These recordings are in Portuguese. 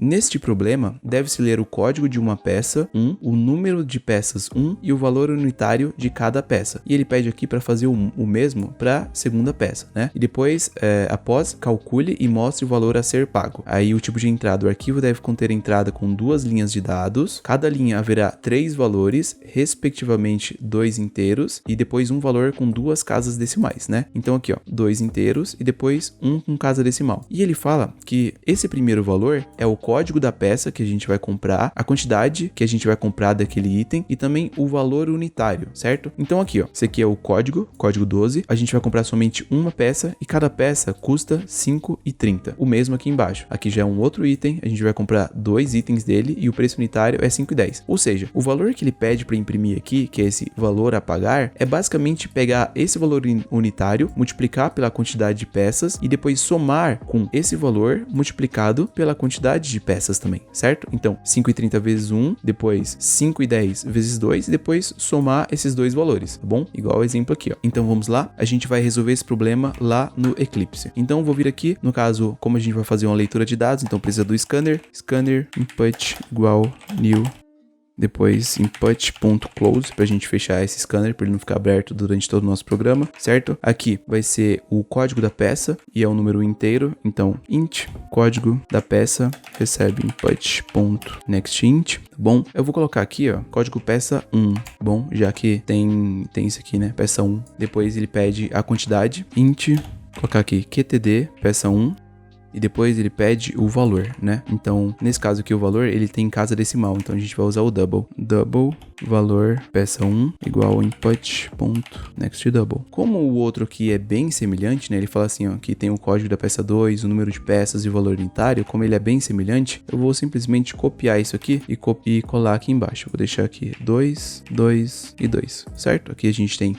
Neste problema, deve-se ler o código de uma peça 1, o número de peças 1 e o valor unitário de cada peça. E ele pede aqui para fazer o mesmo para a segunda peça, né? E depois, após, calcule e mostre o valor a ser pago. Aí o tipo de entrada, o arquivo deve conter entrada com 2 linhas de dados. Cada linha haverá 3 valores, respectivamente 2 inteiros e depois um valor com 2 casas decimais, né? Então aqui, ó, 2 inteiros e depois 1 com casa decimal. E ele fala que esse primeiro valor é o código da peça que a gente vai comprar, a quantidade que a gente vai comprar daquele item e também o valor unitário, certo? Então aqui, ó, esse aqui é o código 12, a gente vai comprar somente uma peça e cada peça custa 5,30. O mesmo aqui embaixo. Aqui já é um outro item, a gente vai comprar 2 itens dele e o preço unitário é 5,10. Ou seja, o valor que ele pede para imprimir aqui, que é esse valor a pagar, é basicamente pegar esse valor unitário, multiplicar pela quantidade de peças e depois somar com esse valor multiplicado pela quantidade de peças também, certo? Então, 5,30 vezes 1, depois 5,10 vezes 2 e depois somar esses dois valores, tá bom? Igual o exemplo aqui, ó. Então, vamos lá, a gente vai resolver esse problema lá no Eclipse. Então, vou vir aqui, no caso, como a gente vai fazer uma leitura de dados, então precisa do scanner input igual new, depois input.close para a gente fechar esse scanner para ele não ficar aberto durante todo o nosso programa, certo? Aqui vai ser o código da peça e é um número inteiro, então int código da peça recebe input.nextInt, tá bom? Eu vou colocar aqui, ó, código peça 1, tá bom? Já que tem isso aqui, né? Peça 1. Depois ele pede a quantidade, int, colocar aqui qtd peça 1. E depois ele pede o valor, né? Então, nesse caso aqui, o valor, ele tem casa decimal. Então, a gente vai usar o double. Double valor peça 1 igual input.nextDouble. Como o outro aqui é bem semelhante, né? Ele fala assim, ó, que tem o código da peça 2, o número de peças e o valor unitário. Como ele é bem semelhante, eu vou simplesmente copiar isso aqui e colar aqui embaixo. Eu vou deixar aqui 2, 2 e 2, certo? Aqui a gente tem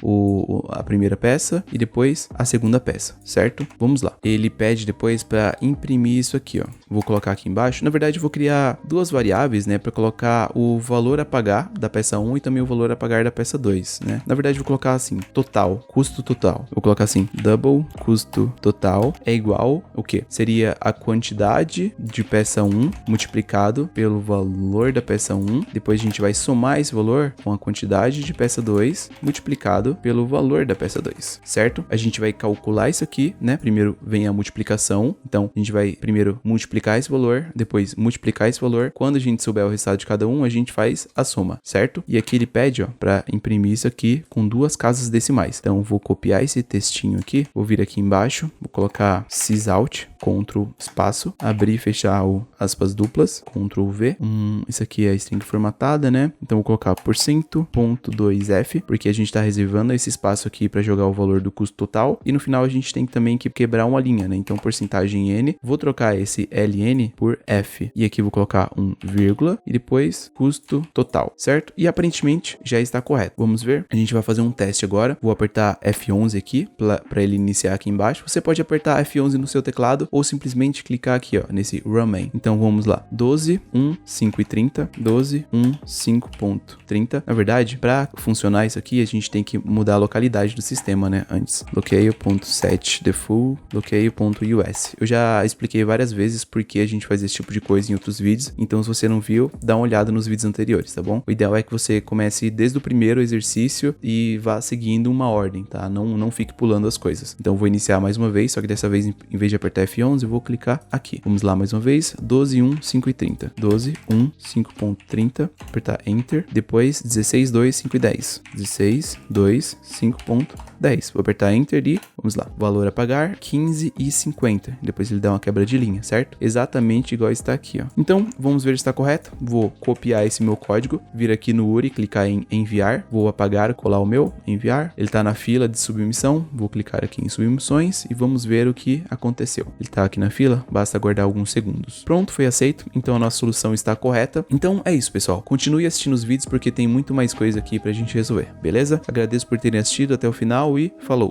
a primeira peça e depois a segunda peça, certo? Vamos lá. Ele pede depois para imprimir isso aqui, ó. Vou colocar aqui embaixo. Na verdade, eu vou criar duas variáveis, né, para colocar o valor a pagar da peça 1 e também o valor a pagar da peça 2, né? Na verdade, vou colocar assim, total, custo total. Vou colocar assim, double custo total é igual o quê? Seria a quantidade de peça 1 multiplicado pelo valor da peça 1. Depois a gente vai somar esse valor com a quantidade de peça 2 multiplicado pelo valor da peça 2, certo? A gente vai calcular isso aqui, né? Primeiro vem a multiplicação. Então, a gente vai primeiro multiplicar esse valor, depois multiplicar esse valor. Quando a gente souber o resultado de cada um, a gente faz a soma, certo? E aqui ele pede, ó, para imprimir isso aqui com duas casas decimais. Então, vou copiar esse textinho aqui, vou vir aqui embaixo, vou colocar sysout, Ctrl espaço, abrir e fechar o aspas duplas, Ctrl V. Isso aqui é a string formatada, né? Então, vou colocar %.2f, porque a gente está reservando esse espaço aqui para jogar o valor do custo total. E no final, a gente tem também que quebrar uma linha, né? Então, porcentagem n, vou trocar esse ln por f. E aqui vou colocar um vírgula e depois custo total, certo? E aparentemente já está correto. Vamos ver? A gente vai fazer um teste agora. Vou apertar F11 aqui para ele iniciar aqui embaixo. Você pode apertar F11 no seu teclado ou simplesmente clicar aqui, ó, nesse run main. Então vamos lá. 12, 1, 5 e 30. 12, 1, 5.30. Na verdade, para funcionar isso aqui, a gente tem que mudar a localidade do sistema, né? Antes. Locale.setDefault, locale.us. Eu já expliquei várias vezes porque a gente faz esse tipo de coisa em outros vídeos. Então, se você não viu, dá uma olhada nos vídeos anteriores, tá bom? O ideal é que você comece desde o primeiro exercício e vá seguindo uma ordem, tá? Não fique pulando as coisas. Então, eu vou iniciar mais uma vez, só que dessa vez, em vez de apertar F11, eu vou clicar aqui. Vamos lá mais uma vez. 12, 1, 5 e 30. 12, 1, 5.30. Apertar Enter. Depois, 16, 2, 5 e 10. 16, 2, 5.10. Vou apertar Enter e vamos lá. Valor a pagar, 15 e 50. Depois ele dá uma quebra de linha, certo? Exatamente igual está aqui, ó. Então, vamos ver se está correto. Vou copiar esse meu código, vir aqui no URI, clicar em enviar. Vou apagar, colar o meu, enviar. Ele está na fila de submissão. Vou clicar aqui em submissões e vamos ver o que aconteceu. Ele está aqui na fila, basta aguardar alguns segundos. Pronto, foi aceito. Então, a nossa solução está correta. Então, é isso, pessoal. Continue assistindo os vídeos porque tem muito mais coisa aqui pra gente resolver, beleza? Agradeço por terem assistido até o final e falou!